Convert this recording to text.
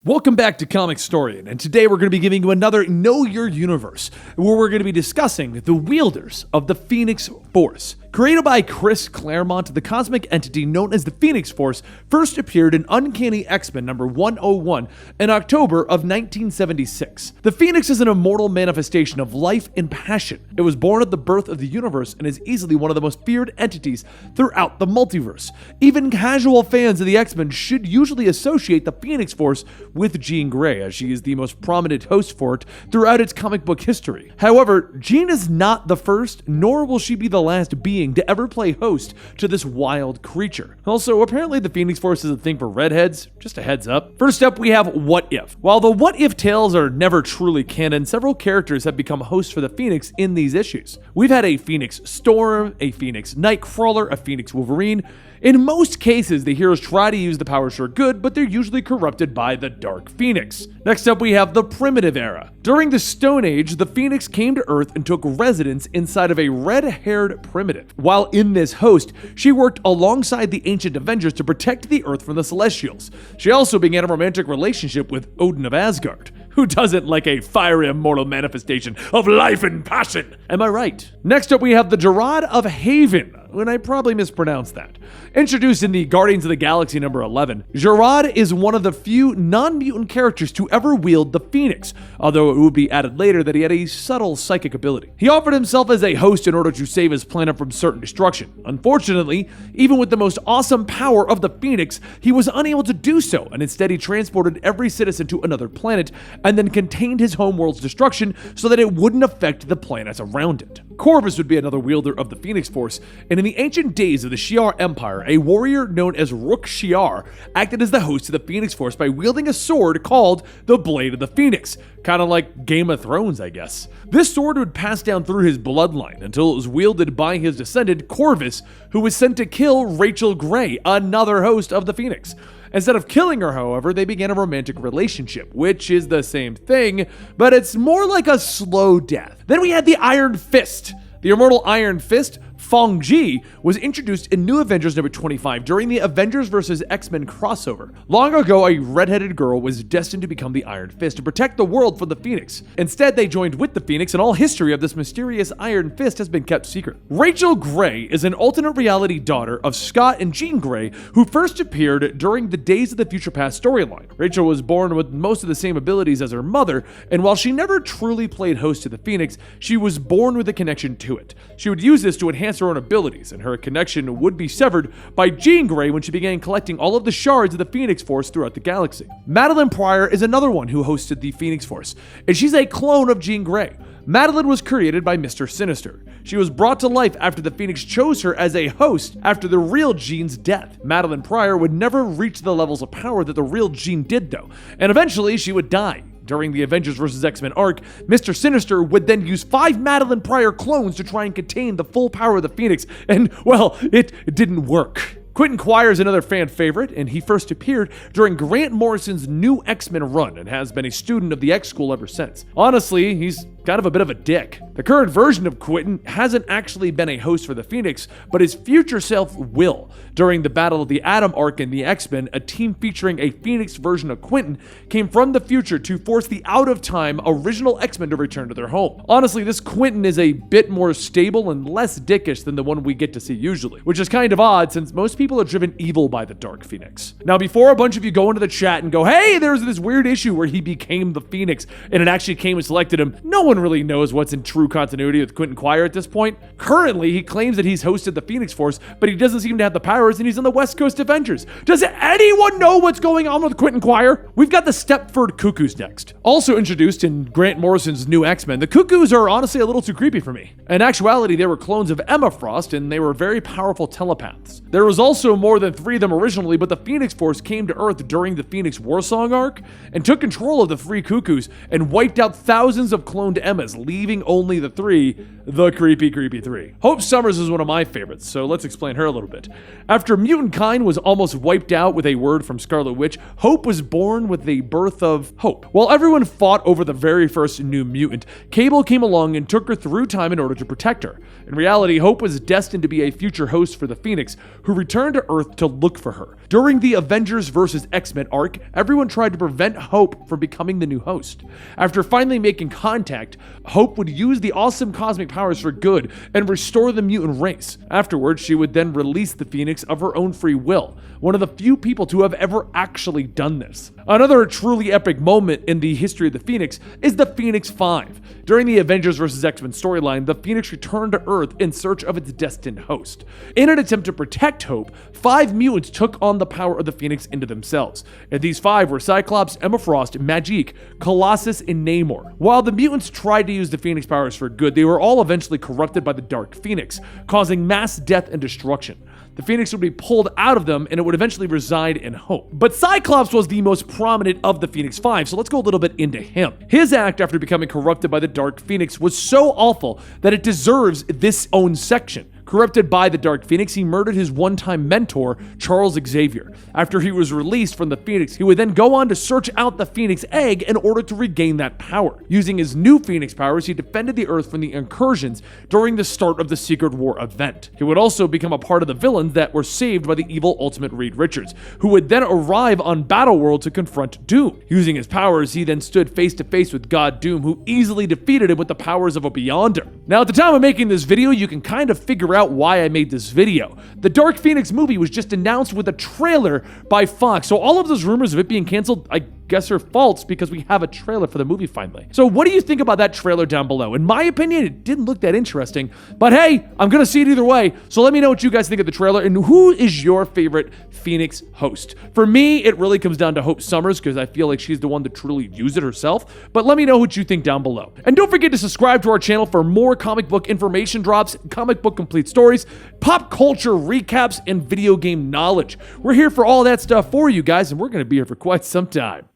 Welcome back to Comicstorian, and today we're going to be giving you another Know Your Universe, where we're going to be discussing the wielders of the Phoenix Force. Created by Chris Claremont, the cosmic entity known as the Phoenix Force first appeared in Uncanny X-Men number 101 in October of 1976. The Phoenix is an immortal manifestation of life and passion. It was born at the birth of the universe and is easily one of the most feared entities throughout the multiverse. Even casual fans of the X-Men should usually associate the Phoenix Force with Jean Grey, as she is the most prominent host for it throughout its comic book history. However, Jean is not the first, nor will she be the last being to ever play host to this wild creature. Also, apparently the Phoenix Force is a thing for redheads, just a heads up. First up, we have What If. While the What If tales are never truly canon, several characters have become hosts for the Phoenix in these issues. We've had a Phoenix Storm, a Phoenix Nightcrawler, a Phoenix Wolverine. In most cases, the heroes try to use the powers for good, but they're usually corrupted by the Dark Phoenix. Next up, we have the Primitive Era. During the Stone Age, the Phoenix came to Earth and took residence inside of a red-haired primitive. While in this host, she worked alongside the Ancient Avengers to protect the Earth from the Celestials. She also began a romantic relationship with Odin of Asgard. Who doesn't like a fiery immortal manifestation of life and passion? Am I right? Next up, we have the Jerrod of Haven, and I probably mispronounced that. Introduced in the Guardians of the Galaxy number 11, Jerrod is one of the few non-mutant characters to ever wield the Phoenix, although it would be added later that he had a subtle psychic ability. He offered himself as a host in order to save his planet from certain destruction. Unfortunately, even with the most awesome power of the Phoenix, he was unable to do so, and instead he transported every citizen to another planet and then contained his homeworld's destruction so that it wouldn't affect the planets around it. Corvus would be another wielder of the Phoenix Force, and in the ancient days of the Shiar Empire, a warrior known as Rook Shiar acted as the host of the Phoenix Force by wielding a sword called the Blade of the Phoenix, kind of like Game of Thrones, I guess. This sword would pass down through his bloodline until it was wielded by his descendant, Corvus, who was sent to kill Rachel Grey, another host of the Phoenix. Instead of killing her, however, they began a romantic relationship, which is the same thing, but it's more like a slow death. Then we had the Iron Fist. The immortal Iron Fist, Fong Ji, was introduced in New Avengers number 25 during the Avengers vs. X-Men crossover. Long ago, a redheaded girl was destined to become the Iron Fist to protect the world from the Phoenix. Instead, they joined with the Phoenix, and all history of this mysterious Iron Fist has been kept secret. Rachel Grey is an alternate reality daughter of Scott and Jean Grey, who first appeared during the Days of the Future Past storyline. Rachel was born with most of the same abilities as her mother, and while she never truly played host to the Phoenix, she was born with a connection to it. She would use this to enhance her own abilities, and her connection would be severed by Jean Grey when she began collecting all of the shards of the Phoenix Force throughout the galaxy. Madeleine Prior is another one who hosted the Phoenix Force, and she's a clone of Jean Grey. Madeleine was created by Mr. Sinister. She was brought to life after the Phoenix chose her as a host after the real Jean's death. Madeleine Prior would never reach the levels of power that the real Jean did, though, and eventually she would die. During the Avengers vs. X-Men arc, Mr. Sinister would then use 5 Madeleine Prior clones to try and contain the full power of the Phoenix, and, well, it didn't work. Quentin Blake is another fan favorite, and he first appeared during Grant Morrison's New X-Men run and has been a student of the X-School ever since. Honestly, he's kind of a bit of a dick. The current version of Quentin hasn't actually been a host for the Phoenix, but his future self will. During the Battle of the Atom arc in the X-Men, a team featuring a Phoenix version of Quentin came from the future to force the out-of-time original X-Men to return to their home. Honestly, this Quentin is a bit more stable and less dickish than the one we get to see usually, which is kind of odd since most people are driven evil by the Dark Phoenix. Now, before a bunch of you go into the chat and go, hey, there's this weird issue where he became the Phoenix and it actually came and selected him, no one really knows what's in true continuity with Quentin Blake at this point. Currently, he claims that he's hosted the Phoenix Force, but he doesn't seem to have the powers and he's on the West Coast Avengers. Does anyone know what's going on with Quentin Blake? We've got the Stepford Cuckoos next. Also introduced in Grant Morrison's New X-Men, the Cuckoos are honestly a little too creepy for me. In actuality, they were clones of Emma Frost and they were very powerful telepaths. There was also more than 3 of them originally, but the Phoenix Force came to Earth during the Phoenix Warsong arc and took control of the 3 Cuckoos and wiped out thousands of cloned Emmas, leaving only the three, the creepy 3. Hope Summers is one of my favorites, so let's explain her a little bit. After mutant kind was almost wiped out with a word from Scarlet Witch, Hope was born with the birth of hope. While everyone fought over the very first New Mutant, Cable came along and took her through time in order to protect her. In reality, Hope was destined to be a future host for the Phoenix, who returned to Earth to look for her. During the Avengers vs. X-Men arc, everyone tried to prevent Hope from becoming the new host. After finally making contact, Hope would use the awesome cosmic powers for good and restore the mutant race. Afterwards, she would then release the Phoenix of her own free will, one of the few people to have ever actually done this. Another truly epic moment in the history of the Phoenix is the Phoenix 5. During the Avengers vs. X-Men storyline, the Phoenix returned to Earth in search of its destined host. In an attempt to protect Hope, 5 mutants took on the power of the Phoenix into themselves, and these 5 were Cyclops, Emma Frost, Magik, Colossus, and Namor. While the mutants tried to use the Phoenix powers for good, they were all eventually corrupted by the Dark Phoenix, causing mass death and destruction. The Phoenix would be pulled out of them, and it would eventually reside in Hope. But Cyclops was the most prominent of the Phoenix 5, so let's go a little bit into him. His act after becoming corrupted by the Dark Phoenix was so awful that it deserves this own section. Corrupted by the Dark Phoenix, he murdered his one-time mentor, Charles Xavier. After he was released from the Phoenix, he would then go on to search out the Phoenix egg in order to regain that power. Using his new Phoenix powers, he defended the Earth from the incursions during the start of the Secret War event. He would also become a part of the villains that were saved by the evil Ultimate Reed Richards, who would then arrive on Battleworld to confront Doom. Using his powers, he then stood face to face with God Doom, who easily defeated him with the powers of a Beyonder. Now, at the time of making this video, you can kind of figure out why I made this video. The Dark Phoenix movie was just announced with a trailer by Fox, so all of those rumors of it being canceled, I guess are false because we have a trailer for the movie finally. So what do you think about that trailer down below? In my opinion, it didn't look that interesting, but hey, I'm gonna see it either way, so let me know what you guys think of the trailer and who is your favorite Phoenix host. For me, it really comes down to Hope Summers because I feel like she's the one to truly use it herself, but let me know what you think down below. And don't forget to subscribe to our channel for more comic book information drops, comic book complete stories, pop culture recaps, and video game knowledge. We're here for all that stuff for you guys, and we're gonna be here for quite some time.